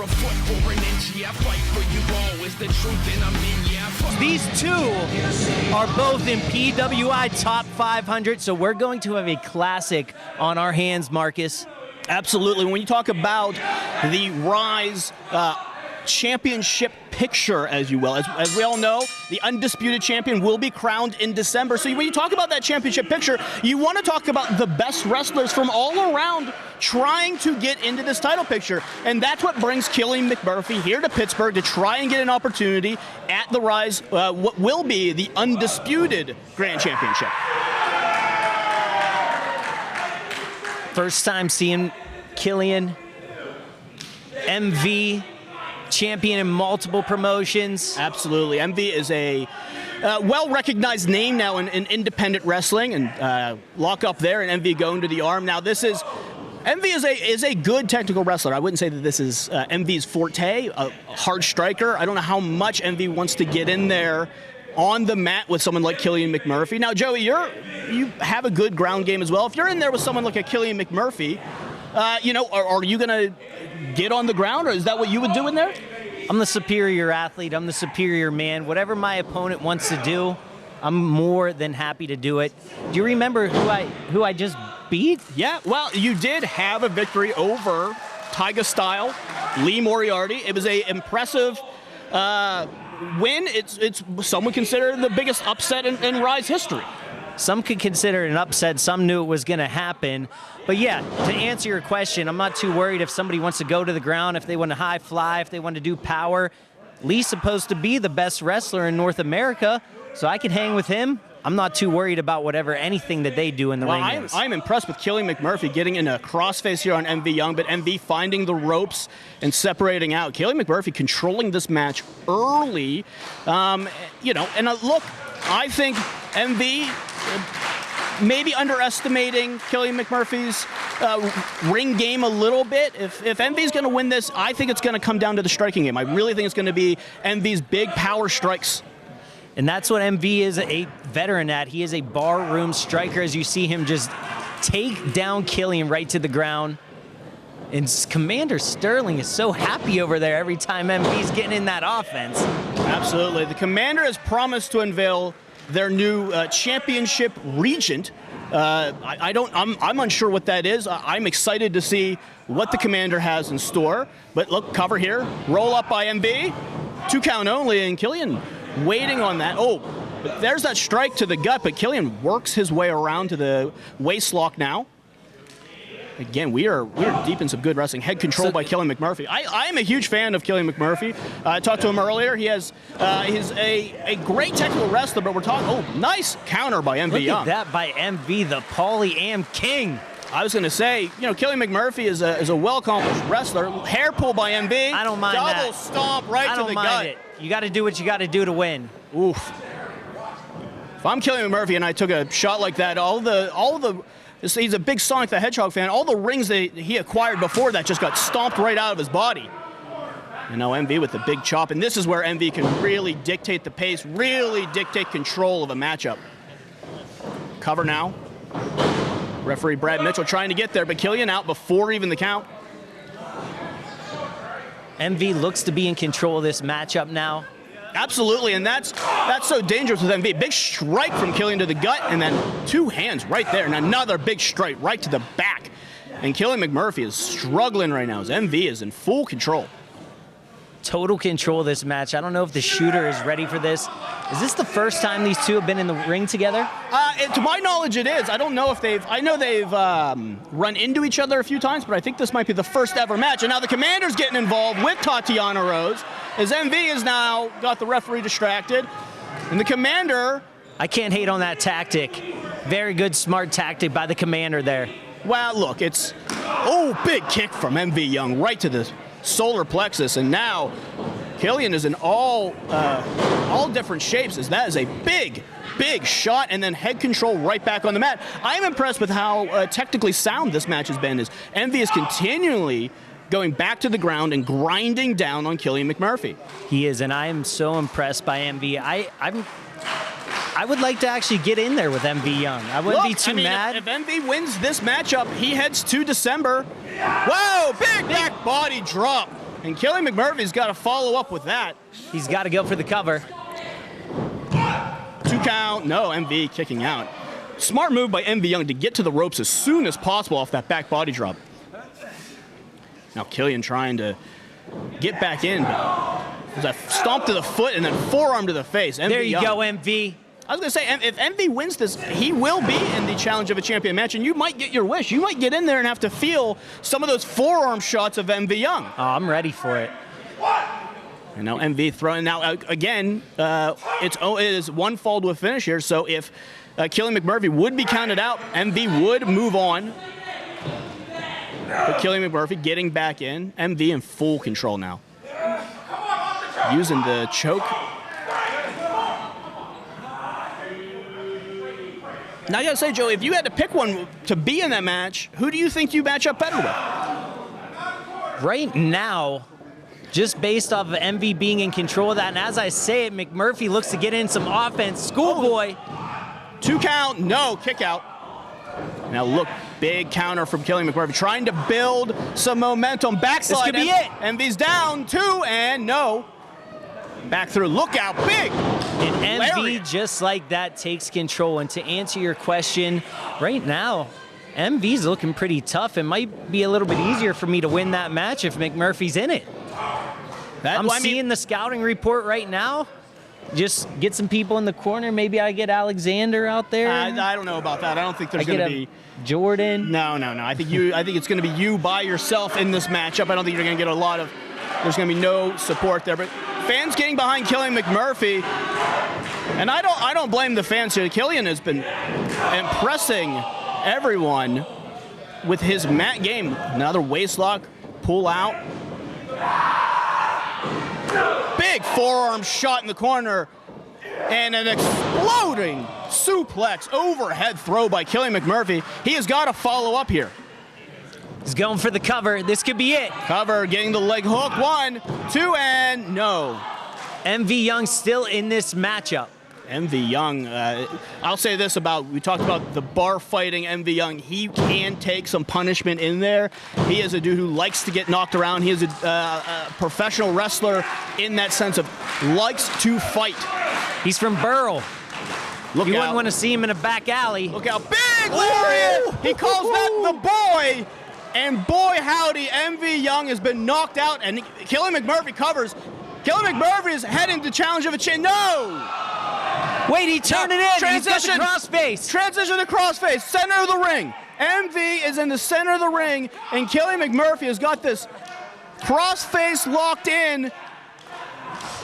a foot or an inch, yeah, I fight for you all. It's the truth and I'm in, yeah. These two are both in PWI Top 500, so we're going to have a classic on our hands, Marcus. Absolutely. When you talk about the Ryse championship picture, as you will, as we all know, the undisputed champion will be crowned in December. So when you talk about that championship picture, you want to talk about the best wrestlers from all around trying to get into this title picture. And that's what brings Killan McMurphy here to Pittsburgh to try and get an opportunity at the Ryse, what will be the undisputed Grand Championship. First time seeing Killan, MV, champion in multiple promotions. Absolutely. MV is a well-recognized name now in independent wrestling, and lock up there and MV going to the arm. Now this is, MV is a good technical wrestler. I wouldn't say that this is MV's forte, a hard striker. I don't know how much MV wants to get in there on the mat with someone like Killan McMurphy. Now, Joey, you have a good ground game as well. If you're in there with someone like a Killan McMurphy, are you going to get on the ground, or is that what you would do in there? I'm the superior athlete. I'm the superior man. Whatever my opponent wants to do, I'm more than happy to do it. Do you remember who I just beat? Yeah, well, you did have a victory over Tyga Style, Lee Moriarty. It was a impressive win. It's some would consider the biggest upset in Ryse history. Some could consider it an upset. Some knew it was going to happen. But yeah, to answer your question, I'm not too worried if somebody wants to go to the ground, if they want to high fly, if they want to do power. Lee's supposed to be the best wrestler in North America, so I can hang with him. I'm not too worried about anything that they do in the ring. I'm impressed with Killan McMurphy getting in a crossface here on MV Young, but MV finding the ropes and separating out. Killan McMurphy controlling this match early. Look, I think MV maybe underestimating Killan McMurphy's ring game a little bit. If MV's going to win this, I think it's going to come down to the striking game. I really think it's going to be MV's big power strikes. And that's what MV is a veteran at. He is a barroom striker, as you see him just take down Killan right to the ground. And Commander Sterling is so happy over there every time MV's getting in that offense. Absolutely. The Commander has promised to unveil their new championship regent. I'm unsure what that is. I'm excited to see what the Commander has in store. But look, cover here, roll up by MV, 2 count only, and Killan waiting on that. Oh, but there's that strike to the gut, but Killan works his way around to the waist lock now. Again, we are deep in some good wrestling. Head control by Killan McMurphy. I'm a huge fan of Killan McMurphy. I talked to him earlier. He's a great technical wrestler, but we're talking, nice counter by MV Young. Look at that by MV, the Paulie Am King. I was going to say, Killan McMurphy is a well-accomplished wrestler. Hair pull by MV. I don't mind that. Double stomp right to the gut. I don't mind it. You got to do what you got to do to win. Oof. If I'm Killan McMurphy and I took a shot like that, he's a big Sonic the Hedgehog fan. All the rings that he acquired before that just got stomped right out of his body. And now MV with the big chop. And this is where MV can really dictate the pace, really dictate control of a matchup. Cover now. Referee Brad Mitchell trying to get there, but Killan out before even the count. MV looks to be in control of this matchup now. Absolutely, and that's so dangerous with MV. Big strike from Killan to the gut, and then 2 hands right there, and another big strike right to the back. And Killan McMurphy is struggling right now as MV is in full control. Total control of this match. I don't know if the shooter is ready for this. Is this the first time these two have been in the ring together? To my knowledge, it is. I don't know if I know they've run into each other a few times, but I think this might be the first ever match. And now the Commander's getting involved with Tatiana Rose, as MV has now got the referee distracted. And the Commander... I can't hate on that tactic. Very good, smart tactic by the Commander there. Well, look, it's... big kick from MV Young right to the solar plexus, and now Killan is in all different shapes, as that is a big shot, and then head control right back on the mat. I'm impressed with how technically sound this match has been, as MV is continually going back to the ground and grinding down on Killan McMurphy. He is, and I am so impressed by MV. I would like to actually get in there with MV Young. I wouldn't be too mad. If MV wins this matchup, he heads to December. Whoa, big back body drop And Killan McMurphy's got to follow up with that. He's got to go for the cover. 2 count. No, MV kicking out. Smart move by MV Young to get to the ropes as soon as possible off that back body drop. Now Killan trying to get back in. There's a stomp to the foot and then forearm to the face. MV There you Young. go, MV. I was going to say, if MV wins this, he will be in the Challenge of a Champion match, and you might get your wish. You might get in there and have to feel some of those forearm shots of MV Young. Oh, I'm ready for it. And now MV throwing. Now, again, it is one fall to a finish here, so if Killan McMurphy would be counted out, MV would move on. But Killan McMurphy getting back in. MV in full control now. Using the choke. Now, I gotta say, Joe, if you had to pick one to be in that match, who do you think you match up better with? Right now, just based off of MV being in control of that, and as I say it, McMurphy looks to get in some offense. Schoolboy. 2 count, no, kick out. Now look, big counter from Killan McMurphy, trying to build some momentum. Backslide. This could be it. MV's down, 2, and no. Back through, look out, big. And MV, Lariat. just like that, takes control. And to answer your question, right now, MV's looking pretty tough. It might be a little bit easier for me to win that match if McMurphy's in it. I'm seeing the scouting report right now. Just get some people in the corner. Maybe I get Alexander out there. I don't know about that. I don't think there's I going to get be. Jordan. No. I think it's going to be you by yourself in this matchup. I don't think you're going to get a lot of. There's going to be no support there. But fans getting behind Killan McMurphy, and I don't blame the fans here. Killan has been impressing everyone with his mat game. Another waist lock, pull out. Big forearm shot in the corner. And an exploding suplex overhead throw by Killan McMurphy. He has got to follow up here. He's going for the cover. This could be it. Cover, getting the leg hook. 1, 2, and no. MV Young still in this matchup. MV Young, I'll say this about, we talked about the bar fighting MV Young. He can take some punishment in there. He is a dude who likes to get knocked around. He is a professional wrestler in that sense of likes to fight. He's from Burl. Look You out. wouldn't want to see him in a back alley. Look out, big lariat! He calls that the boy. And boy howdy, MV Young has been knocked out, and Killan McMurphy covers. Killan McMurphy is heading to Challenge of a Champion. No! Wait, he turned it in. He's got the Transition. crossface. Transition to crossface, center of the ring. MV is in the center of the ring, and Killan McMurphy has got this crossface locked in.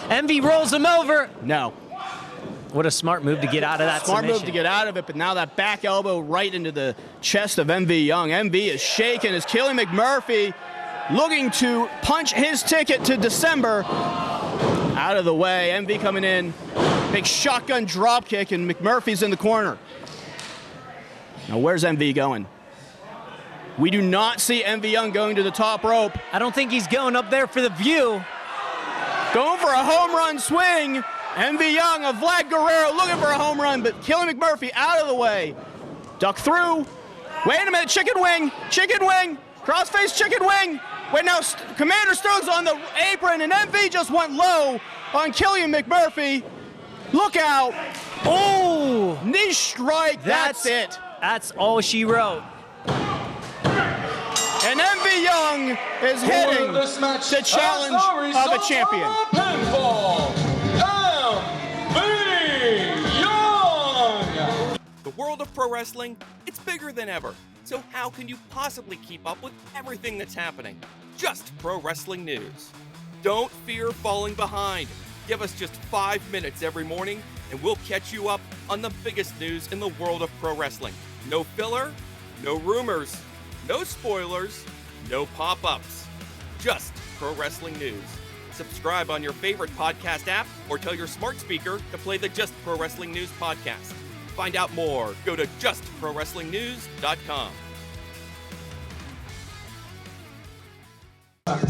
MV rolls him over. No. What a smart move to get out of that Smart submission. move to get out of it, but now that back elbow right into the chest of MV Young. MV is shaking as Killan McMurphy looking to punch his ticket to December. Out of the way, MV coming in. Big shotgun drop kick, and McMurphy's in the corner. Now where's MV going? We do not see MV Young going to the top rope. I don't think he's going up there for the view. Going for a home run swing. MV Young of Vlad Guerrero looking for a home run, but Killan McMurphy out of the way. Duck through. Wait a minute, chicken wing, crossface chicken wing. Wait, now Commander Stone's on the apron, and MV just went low on Killan McMurphy. Look out. Oh, Knee strike, that's it. That's all she wrote. And MV Young is heading to Challenge of a Champion. The world of pro wrestling, it's bigger than ever. So how can you possibly keep up with everything that's happening? Just pro wrestling news. Don't fear falling behind. Give us just 5 minutes every morning and we'll catch you up on the biggest news in the world of pro wrestling. No filler, no rumors, no spoilers, no pop-ups. Just pro wrestling news. Subscribe on your favorite podcast app or tell your smart speaker to play the Just Pro Wrestling News podcast. Find out more. Go to justprowrestlingnews.com.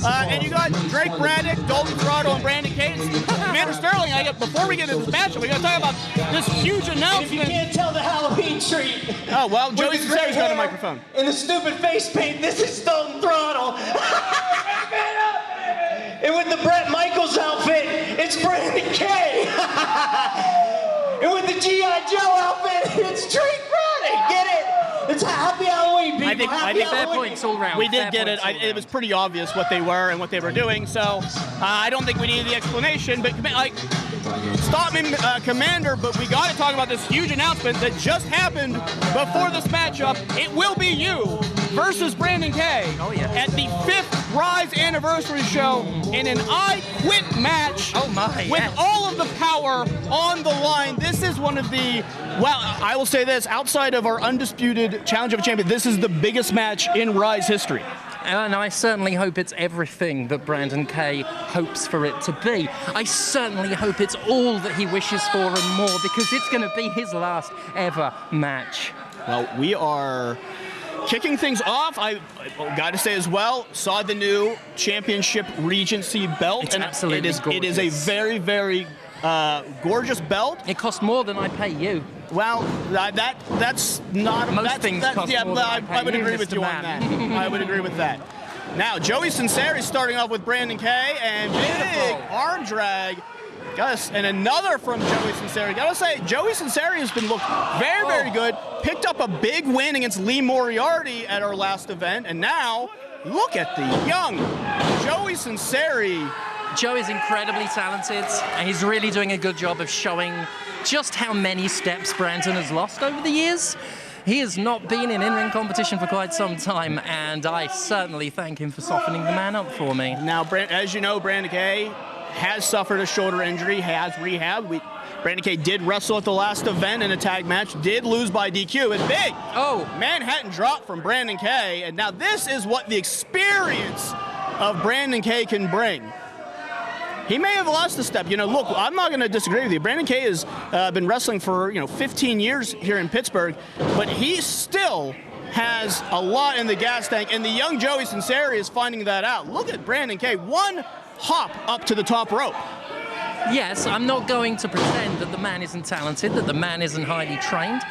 And you got Drake Braddock, Dalton Throttle, and Brandon Cates. Commander Sterling, before we get into this matchup, we got to talk about this huge announcement. If you can't tell the Halloween treat. Oh, well, Joey with his gray Sunseri's got a hair microphone. And the stupid face paint, this is Dalton Throttle. it's Brandon K. And with the G.I. Joe outfit, it's Drake Braddock. Get it? It's Happy Halloween, people. I think fair points all round. We did get it. It was pretty obvious what they were and what they were doing. So I don't think we needed the explanation. But like, stop me, Commander. But we got to talk about this huge announcement that just happened before this matchup. It will be you versus Brandon K. Oh, yeah. At the 5th Ryse anniversary show in an I Quit match. Oh my! With yes. all of the power on the line. This is one of the, well, I will say this, outside of our undisputed Challenge of a Champion, this is the biggest match in Ryse history. And I certainly hope it's everything that Brandon K hopes for it to be. I certainly hope it's all that he wishes for and more, because it's going to be his last ever match. Well, we are kicking things off. I got to say as well, saw the new Championship Regency belt. It's absolutely it is a very, very gorgeous belt. It costs more than I pay you. Well, that's not... Most that's, things cost yeah, more than I I would pay agree you, with Mr. you on Man. that. I would agree with that. Now, Joey Sunseri starting off with Brandon K, and big arm drag. And another from Joey Sunseri. Gotta say, Joey Sunseri has been looked very, very good. Picked up a big win against Lee Moriarty at our last event, and now look at the young Joey Sunseri. Joe is incredibly talented, and he's really doing a good job of showing just how many steps Brandon has lost over the years. He has not been in in-ring competition for quite some time, and I certainly thank him for softening the man up for me. Now, as you know, Brandon K has suffered a shoulder injury, has rehab. Brandon K did wrestle at the last event in a tag match, did lose by DQ, and big Manhattan drop from Brandon K, and now this is what the experience of Brandon K can bring. He may have lost a step. You know, look, I'm not going to disagree with you. Brandon K has been wrestling for, 15 years here in Pittsburgh, but he still has a lot in the gas tank, and the young Joey Sunseri is finding that out. Look at Brandon K. One hop up to the top rope. Yes, I'm not going to pretend that the man isn't talented, that the man isn't highly trained.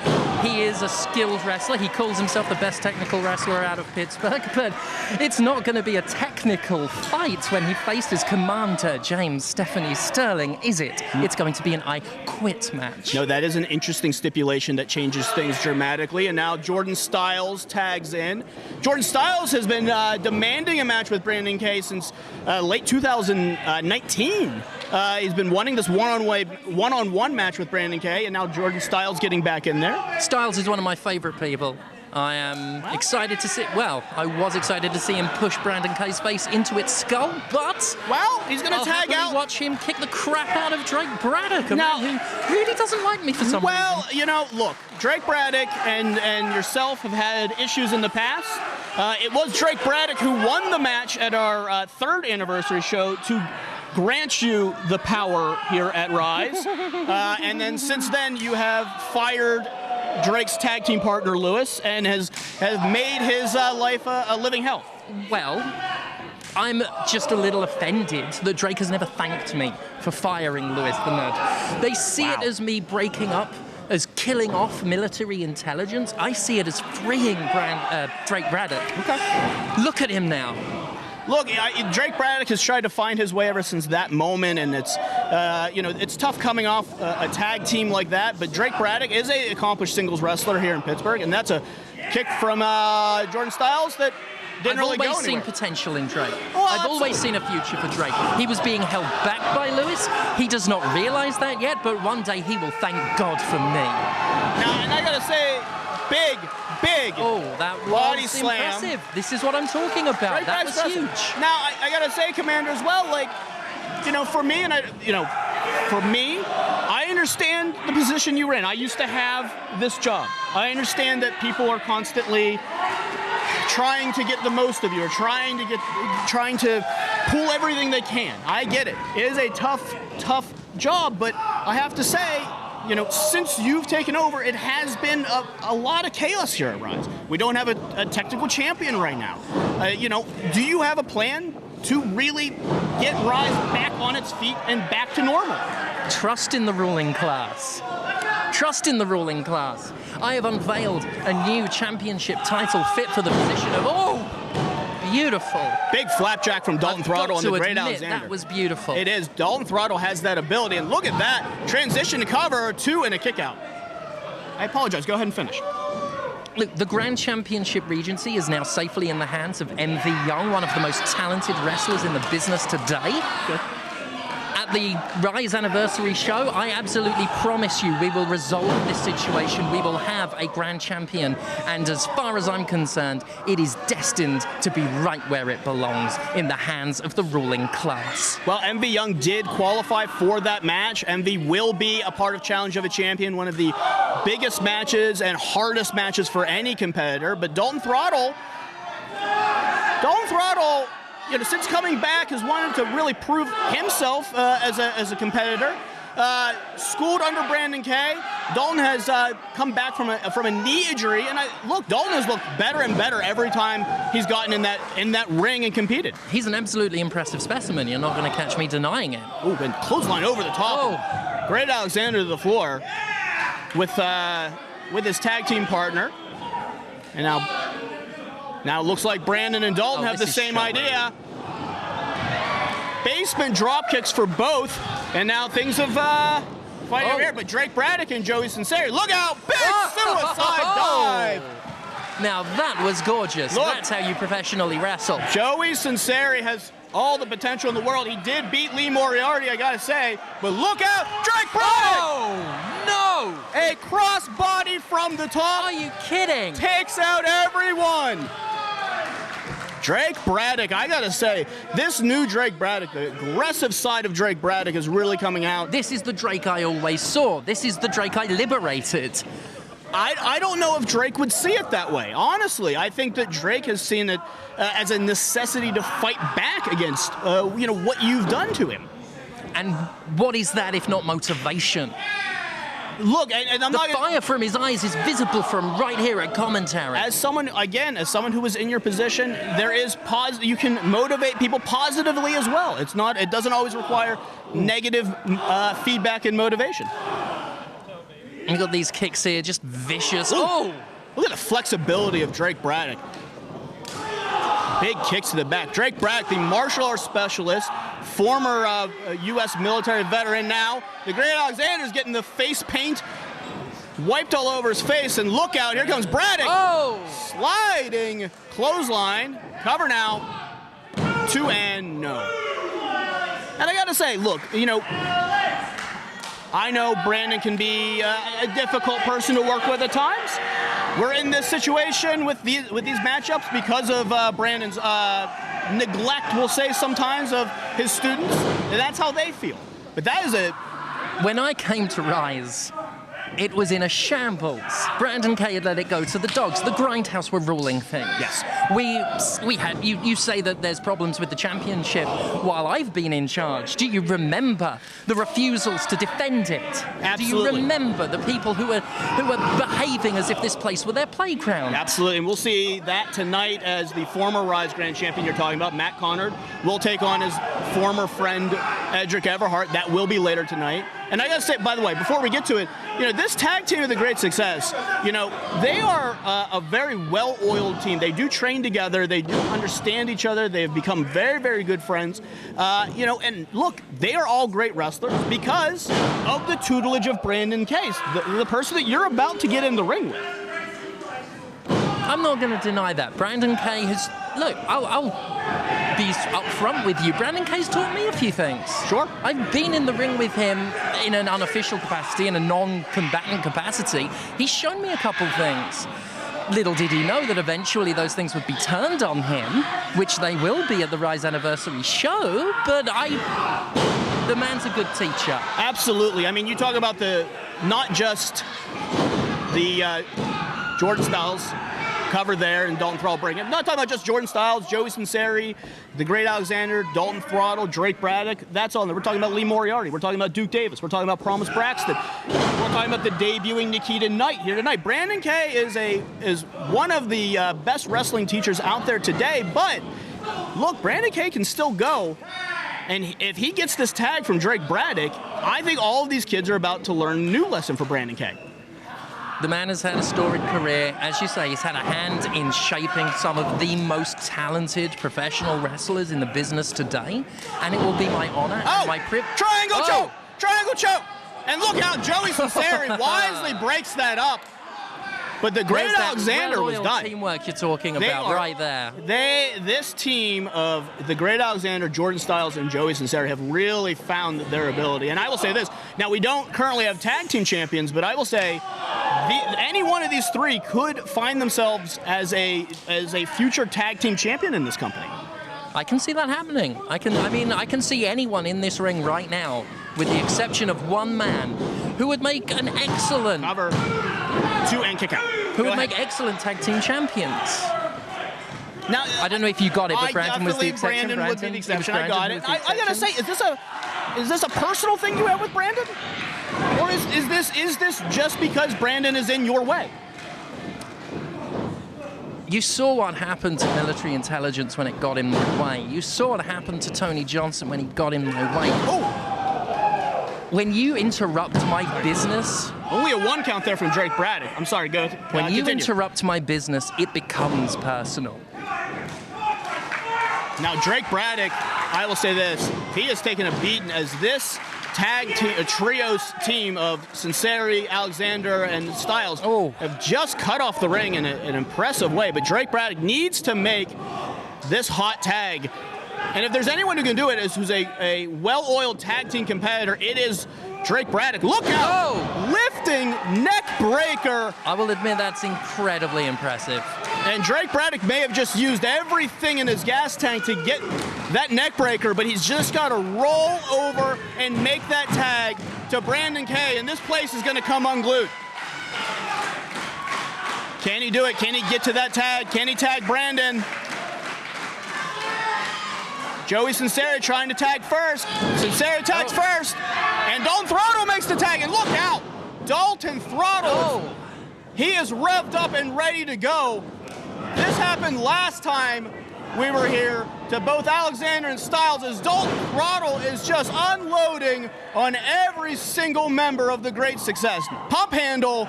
He is a skilled wrestler. He calls himself the best technical wrestler out of Pittsburgh, but it's not going to be a technical fight when he faces Commander James Stephanie Sterling, is it? It's going to be an I Quit match. No, that is an interesting stipulation that changes things dramatically, and now Jordan Styles tags in. Jordan Styles has been demanding a match with Brandon K since late 2019. He's been wanting this one-on-one match with Brandon K, and now Jordan Styles getting back in there. Styles is one of my favorite people. I am excited to see, I was excited to see him push Brandon K's face into its skull, but... Well, he's going to tag out. Watch him kick the crap out of Drake Braddock, a man who really doesn't like me for some reason. Well, look, Drake Braddock and yourself have had issues in the past. It was Drake Braddock who won the match at our 3rd anniversary show to grant you the power here at Ryse. And then since then, you have fired Drake's tag team partner, Lewis, and has made his life a living hell. Well, I'm just a little offended that Drake has never thanked me for firing Lewis the Nerd. They see it as me breaking up, as killing off military intelligence. I see it as freeing Drake Braddock. Okay. Look at him now. Look, Drake Braddock has tried to find his way ever since that moment, and it's, it's tough coming off a tag team like that, but Drake Braddock is an accomplished singles wrestler here in Pittsburgh, and that's a kick from Jordan Styles that didn't really go anywhere. I've always seen potential in Drake. Oh, I've always seen a future for Drake. He was being held back by Lewis. He does not realize that yet, but one day he will thank God for me. Now, and I gotta say, big. Oh, that body was slam. impressive. This is what I'm talking about. That was huge. Now, I gotta say, Commander, as well, for me, I understand the position you were in. I used to have this job. I understand that people are constantly trying to get the most of you, or trying to pull everything they can. I get it. It is a tough job, but I have to say, since you've taken over, it has been a lot of chaos here at Ryse. We don't have a technical champion right now. Do you have a plan to really get Ryse back on its feet and back to normal? Trust in the ruling class. Trust in the ruling class. I have unveiled a new championship title fit for the position of, beautiful. Big flapjack from Dalton Throttle on the Great admit, Alexander. That was beautiful. It is. Dalton Throttle has that ability, and look at that. Transition to cover, 2 and a kick out. I apologize. Go ahead and finish. Look, the Grand Championship Regency is now safely in the hands of MV Young, one of the most talented wrestlers in the business today. Good. At the Ryse anniversary show, I absolutely promise you we will resolve this situation. We will have a Grand Champion, and as far as I'm concerned, it is destined to be right where it belongs, in the hands of the ruling class. Well, MV Young did qualify for that match. MV will be a part of Challenge of a Champion, one of the biggest matches and hardest matches for any competitor. But Dalton Throttle, since coming back, has wanted to really prove himself as a competitor. Schooled under Brandon Kay, Dalton has come back from a knee injury, and Dalton has looked better and better every time he's gotten in that ring and competed. He's an absolutely impressive specimen. You're not going to catch me denying it. Oh, and clothesline over the top. Oh. Great Alexander to the floor with his tag team partner, and now it looks like Brandon and Dalton have the same idea. Basement drop kicks for both, and now things have fighting over here. But Drake Braddock and Joey Sunseri, look out! Big suicide dive! Now that was gorgeous. Look. That's how you professionally wrestle. Joey Sunseri has all the potential in the world. He did beat Lee Moriarty, I gotta say. But look out! Drake Braddock! Oh, no! A crossbody from the top. Are you kidding? Takes out everyone. Drake Braddock, I gotta say, this new Drake Braddock, the aggressive side of Drake Braddock is really coming out. This is the Drake I always saw. This is the Drake I liberated. I don't know if Drake would see it that way. Honestly, I think that Drake has seen it as a necessity to fight back against, what you've done to him. And what is that if not motivation? Look, and I'm the not fire from his eyes is visible from right here at commentary. As someone who was in your position, there is you can motivate people positively as well. It doesn't always require negative feedback and motivation. You got these kicks here, just vicious. Ooh. Oh! Look at the flexibility of Drake Braddock. Big kicks to the back. Drake Braddock, the martial arts specialist, former U.S. military veteran now. The Great Alexander's getting the face paint wiped all over his face, and look out, here comes Braddock. Oh! Sliding clothesline. Cover now. 2 and no. And I gotta say, look, I know Brandon can be a difficult person to work with at times. We're in this situation with these matchups because of Brandon's neglect, we'll say sometimes, of his students. And that's how they feel. But that is a... When I came to Ryse, it was in a shambles. Brandon Kay had let it go to the dogs. The Grindhouse were ruling things. Yes. We had, you say that there's problems with the championship while I've been in charge. Do you remember the refusals to defend it? Absolutely. Do you remember the people who were behaving as if this place were their playground? Absolutely, and we'll see that tonight as the former Ryse Grand Champion you're talking about, Matt Connard, will take on his former friend, Edric Everhart. That will be later tonight. And I gotta say, by the way, before we get to it, this tag team of the Great Success, they are a very well-oiled team. They do train together. They do understand each other. They've become very, very good friends. And look, they are all great wrestlers because of the tutelage of Brandon Kay, the person that you're about to get in the ring with. I'm not going to deny that. Brandon Kay has... Look, I'll be upfront with you. Brandon Kay's taught me a few things. Sure. I've been in the ring with him in an unofficial capacity, in a non-combatant capacity. He's shown me a couple things. Little did he know that eventually those things would be turned on him, which they will be at the Ryse anniversary show, but the man's a good teacher. Absolutely. I mean, you talk about not just the Jordan Styles cover there and Dalton Throttle bring it. I'm not talking about just Jordan Styles, Joey Sunseri, the Great Alexander, Dalton Throttle, Drake Braddock. That's on there. We're talking about Lee Moriarty. We're talking about Duke Davis. We're talking about Promise Braxton. We're talking about the debuting Nikita Knight here tonight. Brandon Kay is one of the best wrestling teachers out there today, but look, Brandon Kay can still go. And if he gets this tag from Drake Braddock, I think all of these kids are about to learn a new lesson for Brandon Kay. The man has had a storied career. As you say, he's had a hand in shaping some of the most talented professional wrestlers in the business today. And it will be my honor and my privilege. Triangle choke! Triangle choke! And look out, Joey Sunseri wisely breaks that up. But the Great Alexander was done. Teamwork you're talking about right there. This team of the Great Alexander, Jordan Styles, and Joey Sunseri have really found their ability. And I will say this. Now, we don't currently have tag team champions, but I will say any one of these three could find themselves as a future tag team champion in this company. I can see that happening. I can see anyone in this ring right now, with the exception of one man, who would make an excellent... Cover. 2 and kick out. Who would make excellent tag team champions. Now, I don't know if you got it, but Brandon was the exception. Brandon would be the exception. I got it. I gotta say, is this a personal thing you have with Brandon, or is this just because Brandon is in your way? You saw what happened to military intelligence when it got in my way. You saw what happened to Tony Johnson when he got in my way. Oh! When you interrupt my business... Only a 1 count there from Drake Braddock. I'm sorry, go ahead. When you interrupt my business, it becomes personal. Now, Drake Braddock, I will say this, he has taken a beating as this tag team, a trios team of Sunseri, Alexander, and Styles have just cut off the ring in an impressive way. But Drake Braddock needs to make this hot tag. And if there's anyone who can do it, who's a well-oiled tag team competitor, it is Drake Braddock. Look out! Lifting neck breaker. I will admit that's incredibly impressive. And Drake Braddock may have just used everything in his gas tank to get that neck breaker, but he's just got to roll over and make that tag to Brandon K, and this place is going to come unglued. Can he do it? Can he get to that tag? Can he tag Brandon? Joey Sunseri trying to tag first. Sunseri tags first. And Dalton Throttle makes the tag. And look out. Dalton Throttle. He is revved up and ready to go. This happened last time we were here to both Alexander and Styles, as Dalton Throttle is just unloading on every single member of the Great Success. Pump handle.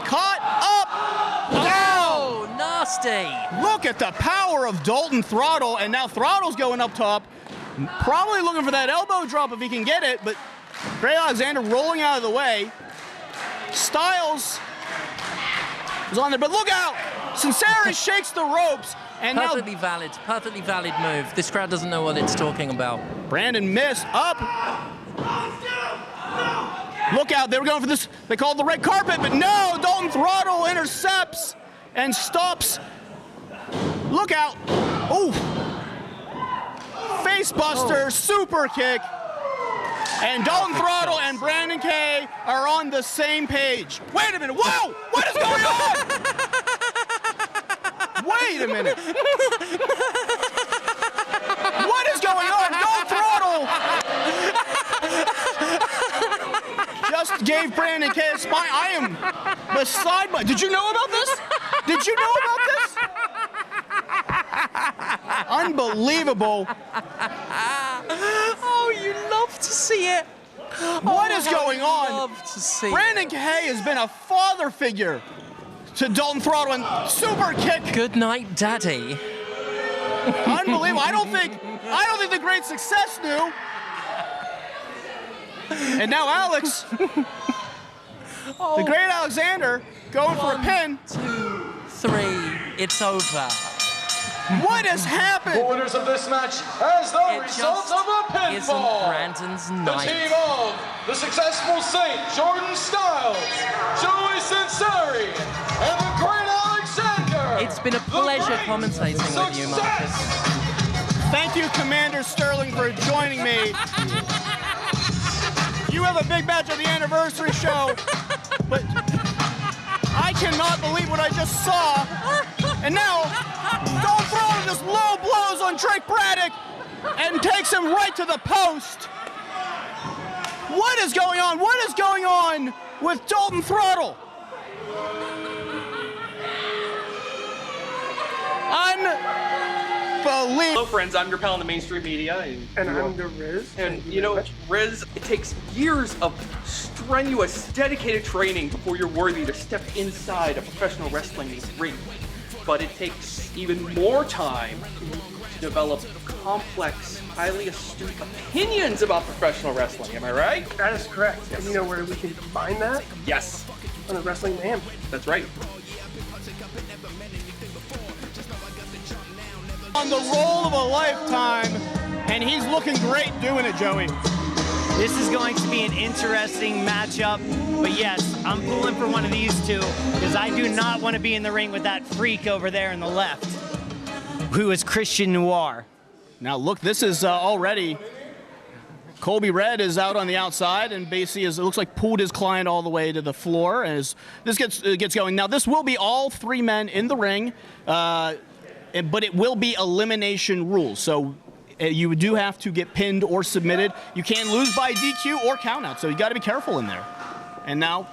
Caught up. Oh, nasty. Look at the power of Dalton Throttle, and now Throttle's going up top, probably looking for that elbow drop if he can get it, but Great Alexander rolling out of the way. Styles is on there, but look out! Sunseri shakes the ropes, and perfectly valid move. This crowd doesn't know what it's talking about. Brandon missed, up. Look out, they were going for this, they called the red carpet, but no, Dalton Throttle intercepts and stops. Look out. Oh. Facebuster, super kick. And Dalton Throttle and Brandon K are on the same page. Wait a minute, whoa, what is going on? Wait a minute. What is going on? Dalton Throttle just gave Brandon K a spine. I am beside my... Did you know about this? Did you know about this? Unbelievable. Oh, you love to see it. What is going on? Love to see Brandon K has been a father figure to Dalton Throttle, and super kick. Good night, Daddy. Unbelievable. I don't think the Great Success knew. And now Alex, the Great Alexander, going for a pin. 2, 3, it's over. What has happened? The winners of this match as the results of a pinfall. Isn't Brandon's night. The team of the successful Saint, Jordan Styles, Joey Sunseri, and the Great Alexander. It's been a pleasure commentating with you, Marcus. Thank you, Commander Sterling, for joining me. You have a big match at the anniversary show, but I cannot believe what I just saw. And now, Dalton Throttle just low blows on Drake Braddock and takes him right to the post. What is going on? What is going on with Dalton Throttle? Unbelievable. Hello, friends. I'm your pal in the mainstream media. And I'm the Ryse. And, you know, Ryse, it takes years of strenuous, dedicated training before you're worthy to step inside a professional wrestling ring. But it takes even more time to develop complex, highly astute opinions about professional wrestling. Am I right? That is correct. And you know where we can combine that? Yes. On the Wrestling Mayhem. That's right. On the roll of a lifetime, and he's looking great doing it, Joey. This is going to be an interesting matchup, but yes, I'm pulling for one of these two because I do not want to be in the ring with that freak over there in the left, who is Christian Noir. Now look, this is already, Colby Red is out on the outside, and basically it looks like pulled his client all the way to the floor as this gets going. Now this will be all 3 men in the ring, but it will be elimination rules. So you do have to get pinned or submitted. You can lose by DQ or countout, so you got to be careful in there. And now,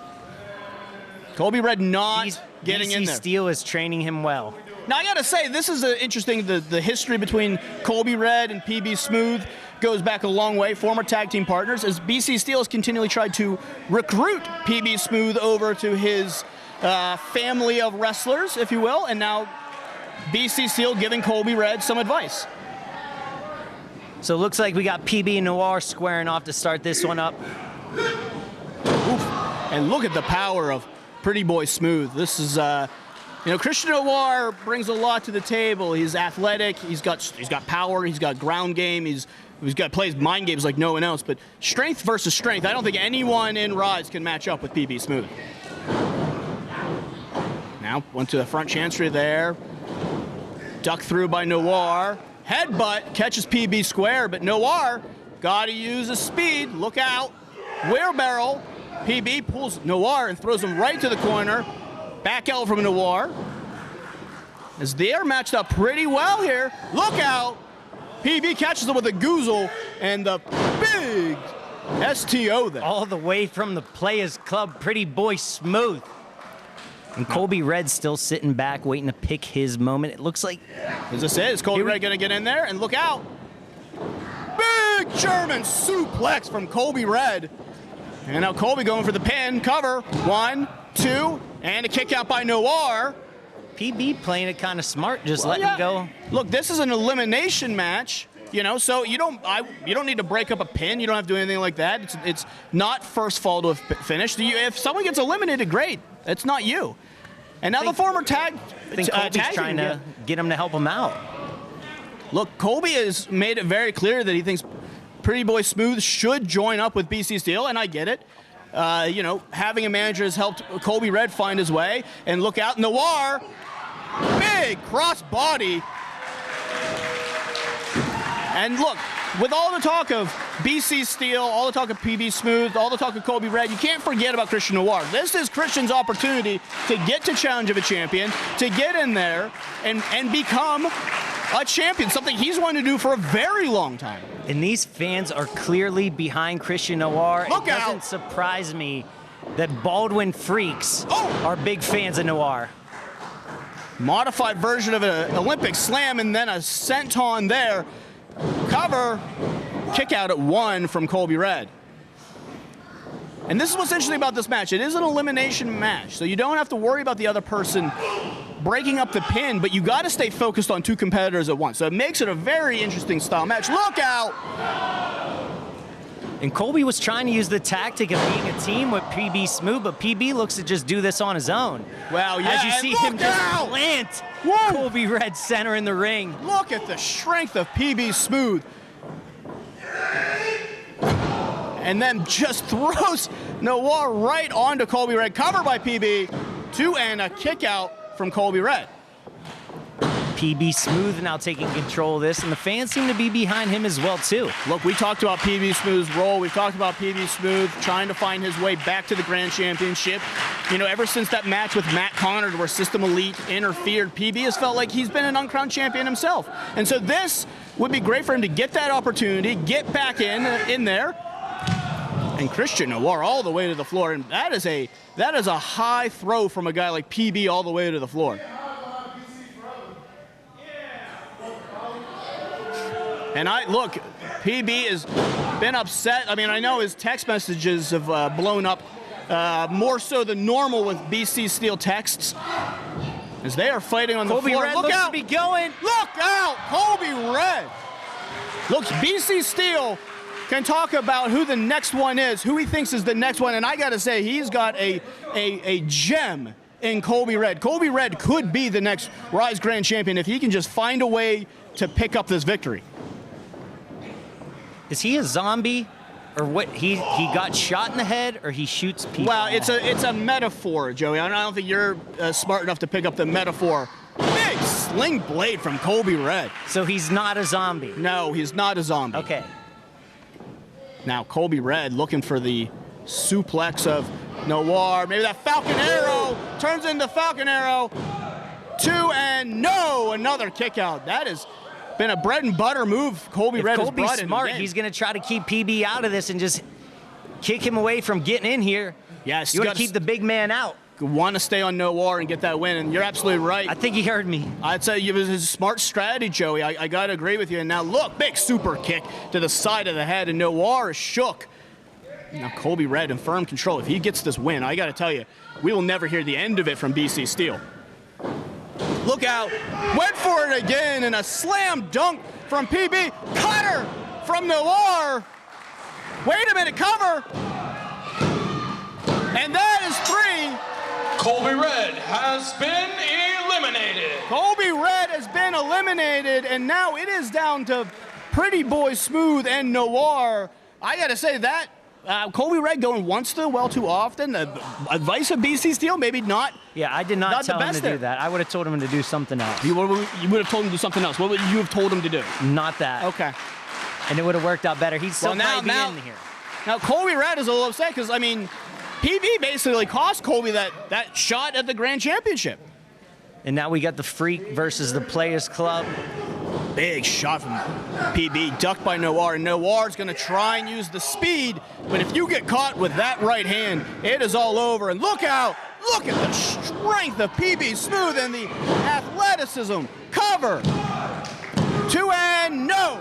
Colby Red not getting in there. BC Steel is training him well. Now I got to say, this is interesting. The history between Colby Red and PB Smooth goes back a long way. Former tag team partners, as BC Steel has continually tried to recruit PB Smooth over to his family of wrestlers, if you will, and now BC Steel giving Colby Red some advice. So it looks like we got PB and Noir squaring off to start this one up. Oof. And look at the power of Pretty Boy Smooth. This is, Christian Noir brings a lot to the table. He's athletic. He's got power. He's got ground game. He's plays mind games like no one else. But strength versus strength, I don't think anyone in Ryse can match up with PB Smooth. Now went to the front chancery there. Duck through by Noir. Headbutt catches PB square, but Noir got to use his speed. Look out. Wheelbarrow. PB pulls Noir and throws him right to the corner. Back out from Noir. As they are matched up pretty well here. Look out. PB catches him with a goozle and the big STO there. All the way from the Players Club, Pretty Boy Smooth. And Colby Red still sitting back, waiting to pick his moment. It looks like... As I said, is Colby Red going to get in there? And look out. Big German suplex from Colby Red. And now Colby going for the pin. Cover. 1, 2, and a kick out by Noir. PB playing it kind of smart, just letting him go. Look, this is an elimination match. So you don't need to break up a pin. You don't have to do anything like that. It's not first fall to a finish. If someone gets eliminated, great. It's not you. And now the former tag. I think Colby's trying to get him to help him out. Look, Colby has made it very clear that he thinks Pretty Boy Smooth should join up with BC Steel, and I get it. Having a manager has helped Colby Red find his way. And look out, Noir. Big cross body. And look, with all the talk of BC Steel, all the talk of PB Smooth, all the talk of Colby Red, you can't forget about Christian Noir. This is Christian's opportunity to get to challenge of a champion, to get in there and become a champion, something he's wanted to do for a very long time. And these fans are clearly behind Christian Noir. Look out! It doesn't surprise me that Baldwin freaks are big fans of Noir. Modified version of an Olympic slam and then a senton there. Cover, kick out at 1 from Colby Red. And this is what's interesting about this match. It is an elimination match, so you don't have to worry about the other person breaking up the pin, but you got to stay focused on 2 competitors at once. So it makes it a very interesting style match. Look out! And Colby was trying to use the tactic of being a team with PB Smooth, but PB looks to just do this on his own. Well, yeah, as you see him just plant Colby Red center in the ring. Look at the strength of PB Smooth. And then just throws Noir right onto Colby Red. Cover by PB. 2 and a kick out from Colby Red. PB Smooth now taking control of this, and the fans seem to be behind him as well, too. Look, we talked about PB Smooth's role. We've talked about PB Smooth trying to find his way back to the Grand Championship. Ever since that match with Matt Connor where System Elite interfered, PB has felt like he's been an uncrowned champion himself. And so this would be great for him to get that opportunity, get back in there. And Christian Noir all the way to the floor. And that is a high throw from a guy like PB all the way to the floor. And look, PB has been upset. I mean, I know his text messages have blown up more so than normal with BC Steel texts as they are fighting on the Colby floor. Red Look looks out! to be going. Look out! Colby Red. Look, BC Steel can talk about who the next one is, who he thinks is the next one, and I got to say, he's got a gem in Colby Red. Colby Red could be the next Ryse Grand Champion if he can just find a way to pick up this victory. Is he a zombie? Or what? He got shot in the head, or he shoots people? Well, it's a metaphor, Joey. I don't think you're smart enough to pick up the metaphor. Big sling blade from Colby Red. So he's not a zombie? No, he's not a zombie. Okay. Now Colby Red looking for the suplex of Noir. Maybe that Falcon Arrow turns into Falcon Arrow. 2 and no, another kick out. That has been a bread and butter move Colby Red has brought in. Smart. He's going to try to keep PB out of this and just kick him away from getting in here. Yes, you want to keep the big man out. Want to stay on Noir and get that win, and you're absolutely right. I think he heard me. I'd say it was a smart strategy, Joey. I got to agree with you. And now look, big super kick to the side of the head, and Noir is shook. Now Colby Red in firm control. If he gets this win, I got to tell you, we will never hear the end of it from BC Steel. Look out. Went for it again, and a slam dunk from PB. Cutter from Noir. Wait a minute, cover. And that is 3. Colby Red has been eliminated. Colby Red has been eliminated, and now it is down to Pretty Boy Smooth and Noir. I got to say that Colby Red going once too well too often. Advice of BC Steel, maybe not. Yeah, I did not tell him to do that. I would have told him to do something else. You would have told him to do something else. What would you have told him to do? Not that. Okay. And it would have worked out better. He's still now in here. Now Colby Red is a little upset because, I mean, PB basically cost Colby that shot at the Grand Championship. And now we got the Freak versus the Players Club. Big shot from PB, ducked by Noir, and Noir's going to try and use the speed, but if you get caught with that right hand, it is all over. And look out! Look at the strength of PB Smooth and the athleticism. Cover! 2 and no!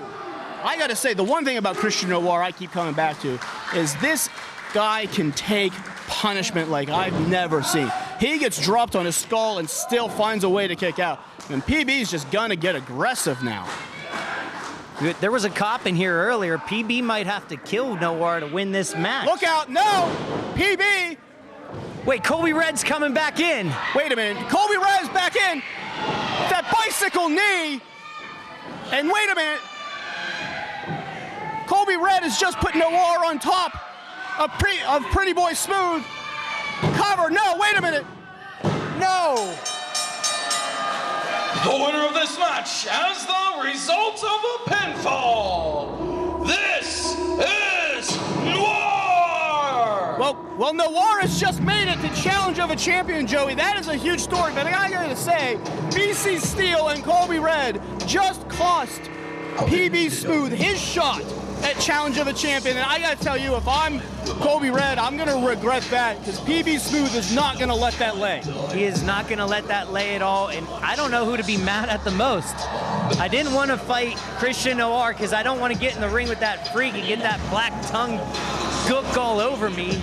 I got to say, the one thing about Christian Noir I keep coming back to is this guy can take punishment like I've never seen. He gets dropped on his skull and still finds a way to kick out. And PB's just gonna get aggressive now. There was a cop in here earlier. PB might have to kill Noir to win this match. Look out, no! PB! Wait, Colby Red's coming back in. Wait a minute, Colby Red's back in! That bicycle knee! And wait a minute! Colby Red has just put Noir on top of Pretty Boy Smooth. Cover, no, wait a minute! No! The winner of this match as the result of a pinfall. This is Noir! Well, Noir has just made it the challenge of a champion, Joey. That is a huge story, but I gotta say, BC Steel and Colby Red just cost PB Smooth his shot at challenge of a champion, and I gotta tell you, if I'm Colby Red, I'm gonna regret that, because PB Smooth is not gonna let that lay. He is not gonna let that lay at all, and I don't know who to be mad at the most. I didn't want to fight Christian Noir because I don't want to get in the ring with that Freak and get that black tongue gook all over me.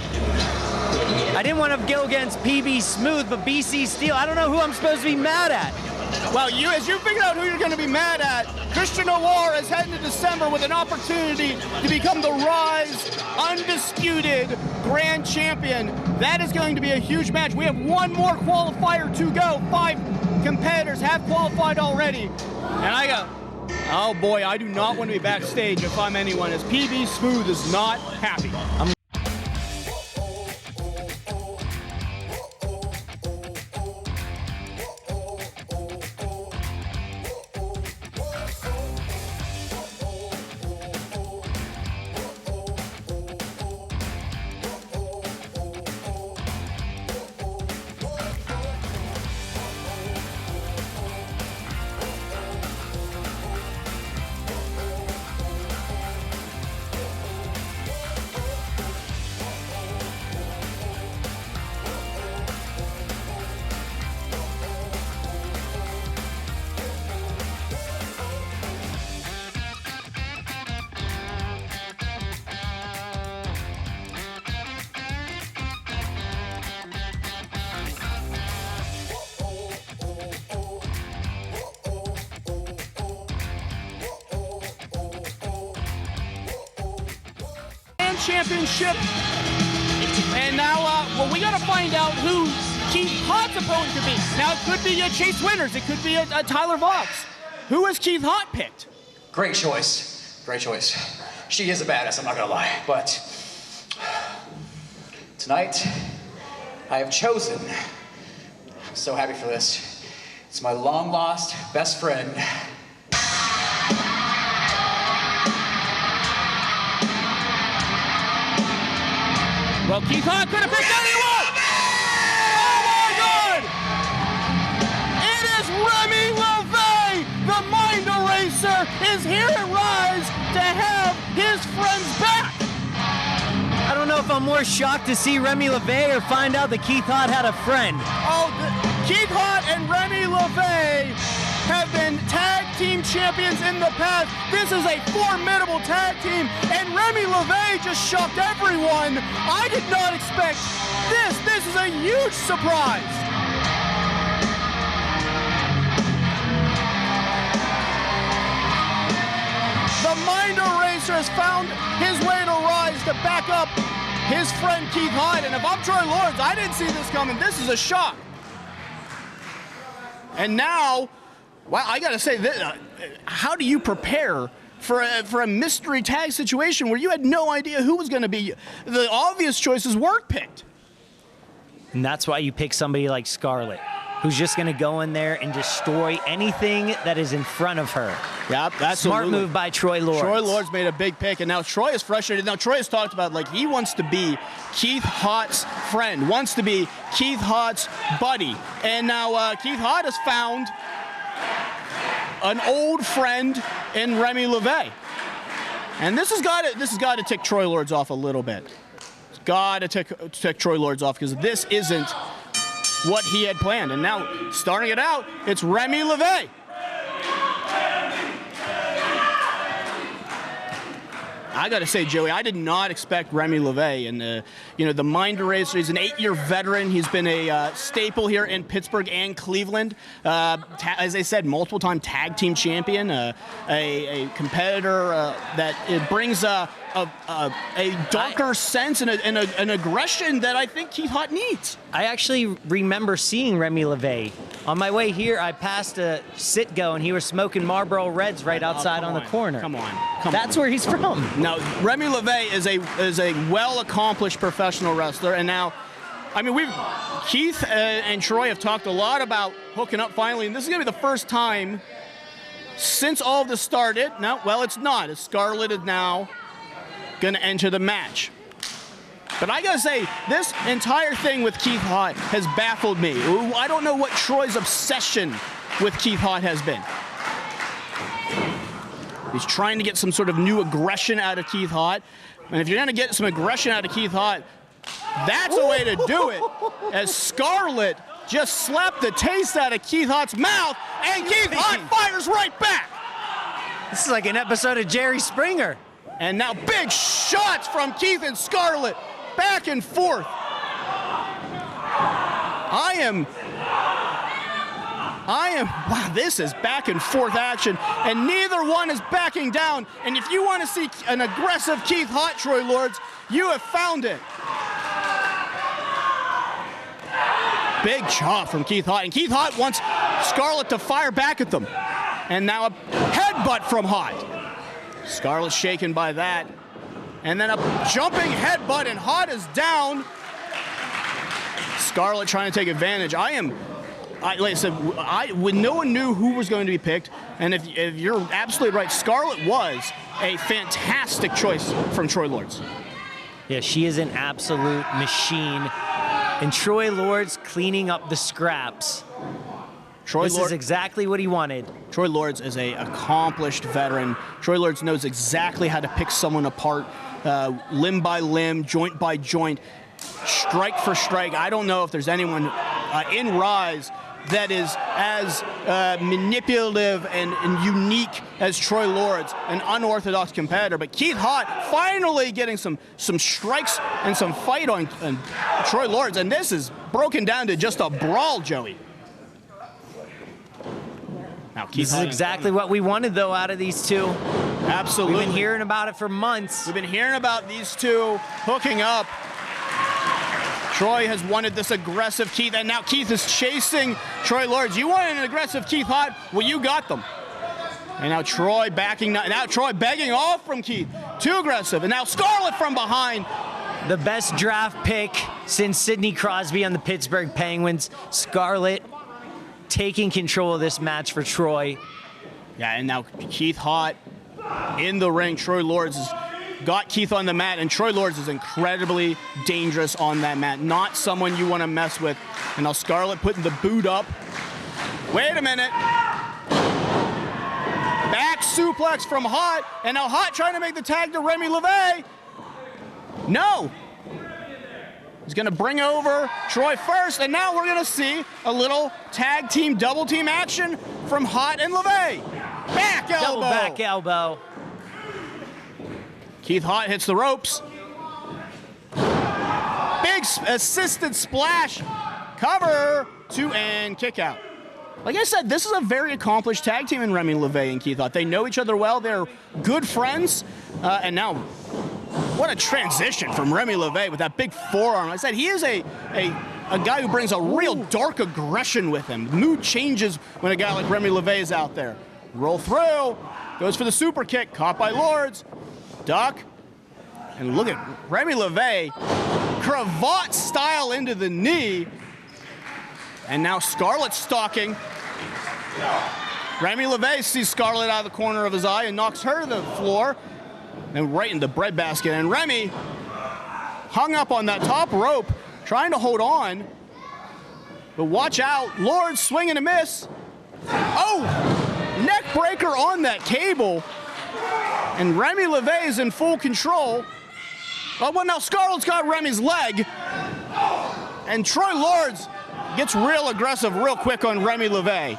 I didn't want to go against PB Smooth, but BC Steel, I don't know who I'm supposed to be mad at. Well, as you figure out who you're going to be mad at, Christian Noir is heading to December with an opportunity to become the Ryse undisputed Grand Champion. That is going to be a huge match. We have one more qualifier to go. 5 competitors have qualified already. And I go, oh boy, I do not want to be backstage if I'm anyone, as PB Smooth is not happy. championship. And now, well, we got to find out who Keith Haught's opponent could be. Now, it could be Chase Winters. It could be a Tyler Vox. Who has Keith Haught picked? Great choice. Great choice. She is a badass, I'm not gonna lie. But tonight, I have chosen, I'm so happy for this, it's my long-lost best friend. Well, Keith Haught could have picked anyone! Oh my God! It is Remy LaVey! The Mind Eraser is here at Ryse to have his friends back! I don't know if I'm more shocked to see Remy LaVey or find out that Keith Haught had a friend. Oh, Keith Haught and Remy LaVey have been tag team champions in the past. This is a formidable tag team, and Remy LaVey just shocked everyone. I did not expect this. This is a huge surprise. The Mind Eraser has found his way to Ryse to back up his friend Keith Haught, and if I'm Troy Lawrence, I didn't see this coming. This is a shock. And now, well, I gotta say, how do you prepare for a mystery tag situation where you had no idea who was gonna be? The obvious choices weren't picked. And that's why you pick somebody like Scarlett, who's just gonna go in there and destroy anything that is in front of her. Yep, that's smart move by Troy Lawrence. Troy Lawrence made a big pick, and now Troy is frustrated. Now Troy has talked about, like, he wants to be Keith Haught's friend, wants to be Keith Haught's buddy, and now Keith Haught has found an old friend in Remy LaVey, and this has got to tick Troy Lawrence off a little bit. It's got to tick Troy Lawrence off, because this isn't what he had planned. And now, starting it out, it's Remy LaVey. I got to say, Joey, I did not expect Remy LaVey. And, the Mind Eraser, he's an 8-year veteran. He's been a staple here in Pittsburgh and Cleveland. As I said, multiple-time tag team champion, a competitor that it brings a darker sense and an aggression that I think Keith Haught needs. I actually remember seeing Remy LaVey. On my way here, I passed a Sitgo, and he was smoking Marlboro Reds right outside on the corner. Come on. That's where he's from. Now, Remy LaVey is a well-accomplished professional wrestler, and now, I mean, Keith and Troy have talked a lot about hooking up finally, and this is going to be the first time since all of this started. No, well, it's not. As Scarlett is now going to enter the match. But I gotta say, this entire thing with Keith Haught has baffled me. I don't know what Troy's obsession with Keith Haught has been. He's trying to get some sort of new aggression out of Keith Haught. And if you're gonna get some aggression out of Keith Haught, that's a way to do it. As Scarlett just slapped the taste out of Keith Haught's mouth, and Keith Haught fires right back. This is like an episode of Jerry Springer. And now big shots from Keith and Scarlett, back and forth. Wow, this is back and forth action, and neither one is backing down. And if you want to see an aggressive Keith Haught, Troy Lords, you have found it. Big chop from Keith Haught, and Keith Haught wants Scarlett to fire back at them. And now a headbutt from Haught. Scarlett shaken by that. And then a jumping headbutt, and Haught is down. Scarlett trying to take advantage. Like I said, when no one knew who was going to be picked, and if you're absolutely right, Scarlett was a fantastic choice from Troy Lords. Yeah, she is an absolute machine. And Troy Lords cleaning up the scraps. This is exactly what he wanted. Troy Lords is an accomplished veteran. Troy Lords knows exactly how to pick someone apart, limb by limb, joint by joint, strike for strike. I don't know if there's anyone in Ryse that is as manipulative and unique as Troy Lords, an unorthodox competitor. But Keith Haught finally getting some strikes and some fight on Troy Lords, and this is broken down to just a brawl, Joey. Now, This is exactly what we wanted, though, out of these two. Absolutely. We've been hearing about it for months. We've been hearing about these two hooking up. Troy has wanted this aggressive Keith, and now Keith is chasing Troy Lords. You wanted an aggressive Keith Haught? Well, you got them. And now Troy now Troy begging off from Keith. Too aggressive. And now Scarlett from behind. The best draft pick since Sidney Crosby on the Pittsburgh Penguins. Scarlett taking control of this match for Troy. Yeah, and now Keith Haught in the ring. Troy Lords has got Keith on the mat, and Troy Lords is incredibly dangerous on that mat. Not someone you want to mess with. And now Scarlett putting the boot up. Wait a minute. Back suplex from Haught, and now Haught trying to make the tag to Remy LaVey. No. He's going to bring over Troy first, and now we're going to see a little tag team, double team action from Haught and LaVey. Back elbow. Double back elbow. Keith Haught hits the ropes. Big assisted splash. Cover, 2 and kick out. Like I said, this is a very accomplished tag team in Remy LaVey and Keith Haught. They know each other well. They're good friends. And now, what a transition from Remy LaVey with that big forearm. Like I said, he is a guy who brings a real dark aggression with him. Mood changes when a guy like Remy LaVey is out there. Roll through. Goes for the super kick. Caught by Lords. Duck. And look at Remy LaVey. Cravat style into the knee. And now Scarlett stalking. Remy LaVey sees Scarlett out of the corner of his eye and knocks her to the floor and right in the breadbasket. And Remy hung up on that top rope, trying to hold on. But watch out, Lord swing and a miss. Oh, neck breaker on that cable. And Remy LaVey is in full control. Oh, well, now Scarlett's got Remy's leg. And Troy Lords gets real aggressive real quick on Remy LaVey.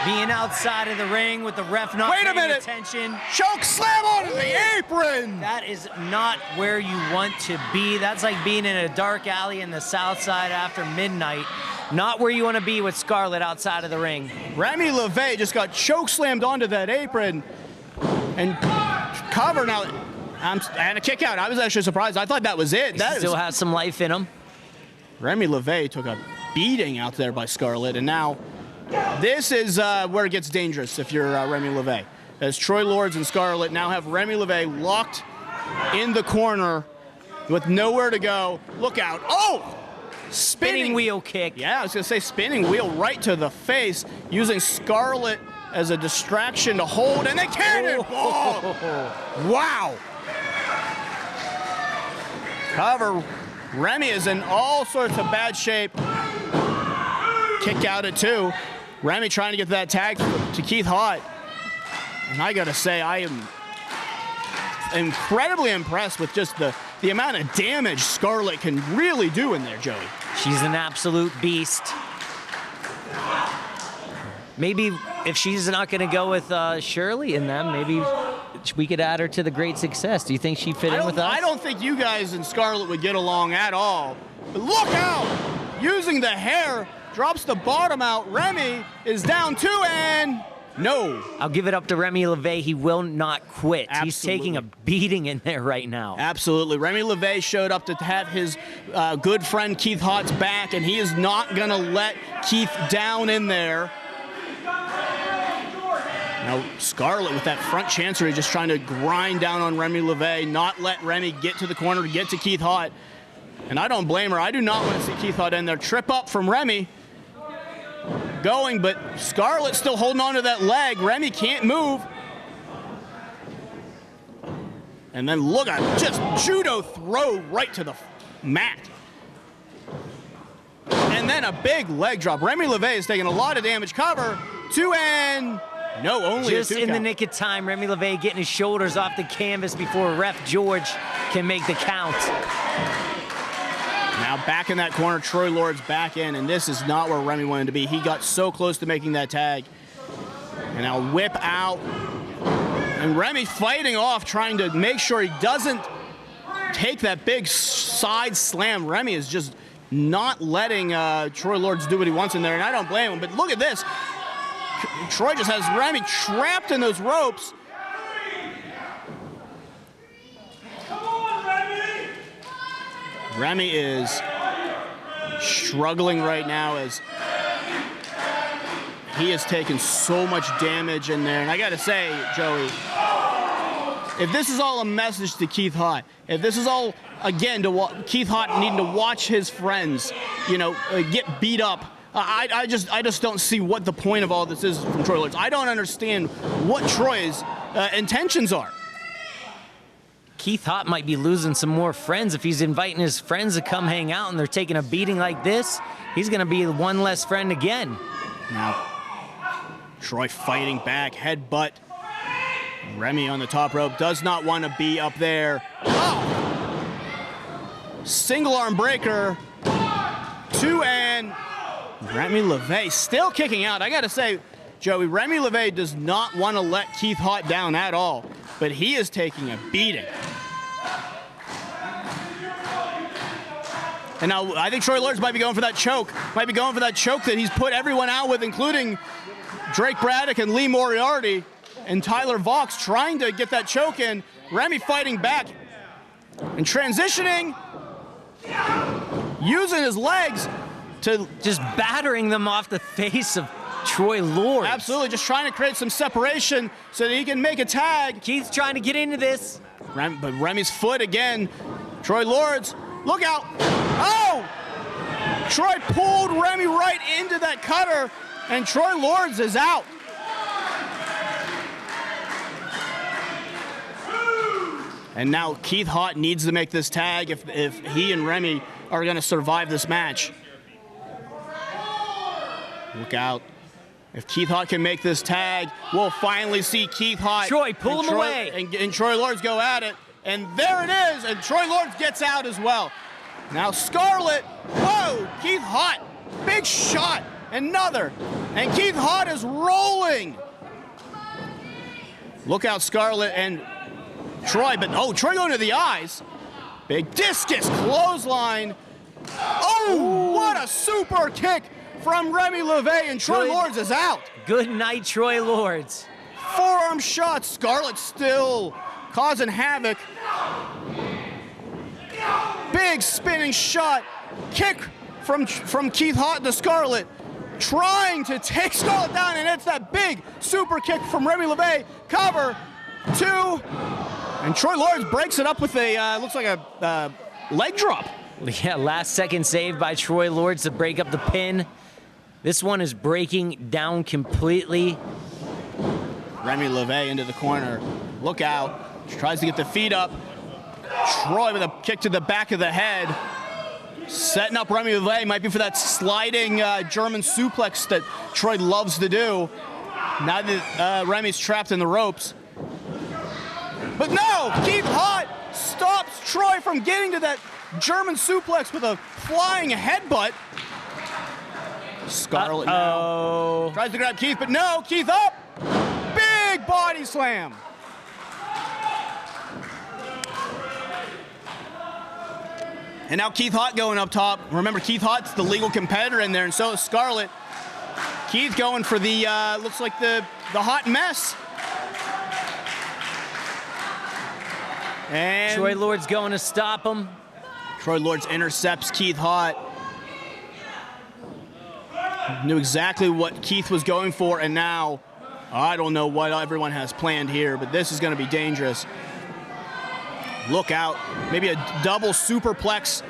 Being outside of the ring with the ref not paying attention. Choke slam onto the apron. That is not where you want to be. That's like being in a dark alley in the south side after midnight. Not where you want to be with Scarlett outside of the ring. Remy LaVey just got choke slammed onto that apron and cover now. And a kick out. I was actually surprised. I thought that was it. That still has some life in him. Remy LaVey took a beating out there by Scarlett, and now this is where it gets dangerous if you're Remy LaVey. As Troy Lords and Scarlett now have Remy LaVey locked in the corner with nowhere to go. Look out. Oh! Spinning wheel kick. Yeah, I was going to say spinning wheel right to the face, using Scarlett as a distraction to hold, and they cannonball! Wow! Cover. Remy is in all sorts of bad shape. Kick out at 2. Remy trying to get that tag to Keith Haught. And I got to say, I am incredibly impressed with just the amount of damage Scarlett can really do in there, Joey. She's an absolute beast. Maybe if she's not going to go with Shirley in them, maybe we could add her to the great success. Do you think she'd fit in with us? I don't think you guys and Scarlett would get along at all. But look out! Using the hair, drops the bottom out. Remy is down 2 and no. I'll give it up to Remy LaVey. He will not quit. Absolutely. He's taking a beating in there right now. Absolutely. Remy LaVey showed up to have his good friend Keith Haught's back, and he is not going to let Keith down in there. Now, Scarlett with that front chancery just trying to grind down on Remy LaVey, not let Remy get to the corner to get to Keith Haught. And I don't blame her. I do not want to see Keith Haught in there. Trip up from Remy. Going, but Scarlett's still holding on to that leg. Remy can't move. And then look at just judo throw right to the mat. And then a big leg drop. Remy LaVey is taking a lot of damage. Cover. 2 and... No, only just in the nick of time. Remy LaVey getting his shoulders off the canvas before ref George can make the count. Now back in that corner, Troy Lords back in, and this is not where Remy wanted to be. He got so close to making that tag. And now whip out. And Remy fighting off, trying to make sure he doesn't take that big side slam. Remy is just not letting Troy Lords do what he wants in there, and I don't blame him. But look at this. Troy just has Remy trapped in those ropes, Remy is struggling right now as he has taken so much damage in there. And I got to say, Joey, if this is all a message to Keith Haught, if this is all, again, to Keith Haught needing to watch his friends, get beat up, I just don't see what the point of all this is from Troy Lords. I don't understand what Troy's intentions are. Keith Haught might be losing some more friends if he's inviting his friends to come hang out and they're taking a beating like this. He's going to be one less friend again. Now, Troy fighting back, headbutt. Remy on the top rope does not want to be up there. Oh! Single arm breaker. 2 and Remy LaVey still kicking out. I got to say, Joey, Remy LaVey does not want to let Keith Haught down at all, but he is taking a beating. And now I think Troy Lords might be going for that choke. Might be going for that choke that he's put everyone out with, including Drake Braddock and Lee Moriarty and Tyler Vaux trying to get that choke in. Remy fighting back and transitioning, using his legs to just battering them off the face of Troy Lords. Absolutely, just trying to create some separation so that he can make a tag. Keith's trying to get into this. But Remy's foot again. Troy Lords, look out. Oh! Troy pulled Remy right into that cutter, and Troy Lords is out. And now Keith Haught needs to make this tag if he and Remy are going to survive this match. Look out. If Keith Haught can make this tag, we'll finally see Keith Haught. Troy, pull him away. And Troy Lords go at it. And there it is. And Troy Lords gets out as well. Now Scarlett. Whoa! Keith Haught. Big shot. Another. And Keith Haught is rolling. Look out, Scarlett and Troy. But, Troy going to the eyes. Big discus clothesline. Oh, what a super kick from Remy LaVey, and Troy Lords is out. Good night, Troy Lords. Forearm shot. Scarlett still causing havoc. Big spinning shot. Kick from Keith Haught to Scarlett. Trying to take Scarlett down, and it's that big super kick from Remy LaVey. Cover. 2. And Troy Lords breaks it up with a, looks like a leg drop. Yeah, last second save by Troy Lords to break up the pin. This one is breaking down completely. Remy LaVey into the corner. Look out. She tries to get the feet up. Troy with a kick to the back of the head. Setting up Remy LaVey. Might be for that sliding German suplex that Troy loves to do. Now that Remy's trapped in the ropes. But no! Keith Haught stops Troy from getting to that German suplex with a flying headbutt. Scarlett now tries to grab Keith, but no, Keith up. Big body slam. And now Keith Haught going up top. Remember, Keith Haught's the legal competitor in there, and so is Scarlett. Keith going for the, looks like the hot mess. And Troy Lords going to stop him. Troy Lords intercepts Keith Haught. Knew exactly what Keith was going for, and now I don't know what everyone has planned here, but this is going to be dangerous. Look out. Maybe a double superplex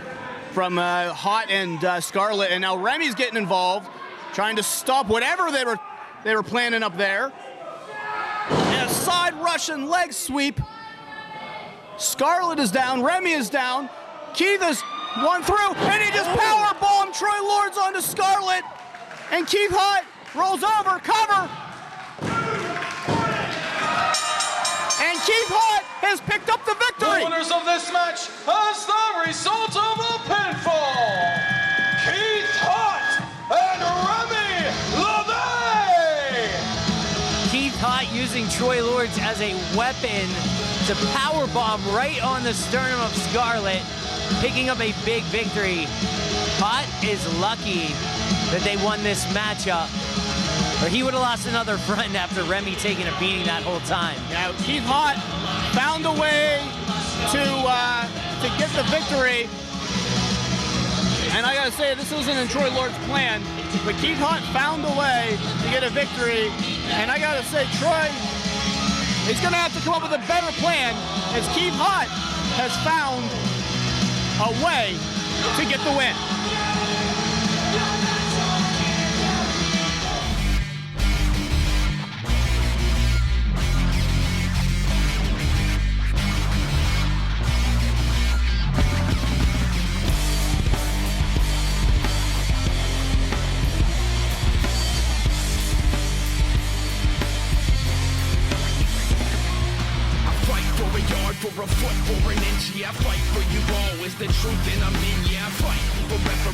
from Haught and Scarlett, and now Remy's getting involved, trying to stop whatever they were planning up there. And a side Russian leg sweep. Scarlett is down, Remy is down. Keith is one through, and he just powerbombed Troy Lords onto Scarlett. And Keith Haught rolls over, cover. And Keith Haught has picked up the victory. The winners of this match as the result of a pinfall, Keith Haught and Remy LaVey. Keith Haught using Troy Lords as a weapon to powerbomb right on the sternum of Scarlett, picking up a big victory. Haught is lucky that they won this matchup, or he would have lost another friend after Remy taking a beating that whole time. Now, Keith Haught found a way to get the victory. And I gotta say, this wasn't in Troy Lord's plan, but Keith Haught found a way to get a victory. And I gotta say, Troy is gonna have to come up with a better plan, as Keith Haught has found a way to get the win. For a foot or an inch, yeah, I fight for you all. Is the truth and I'm in, yeah, I fight forever.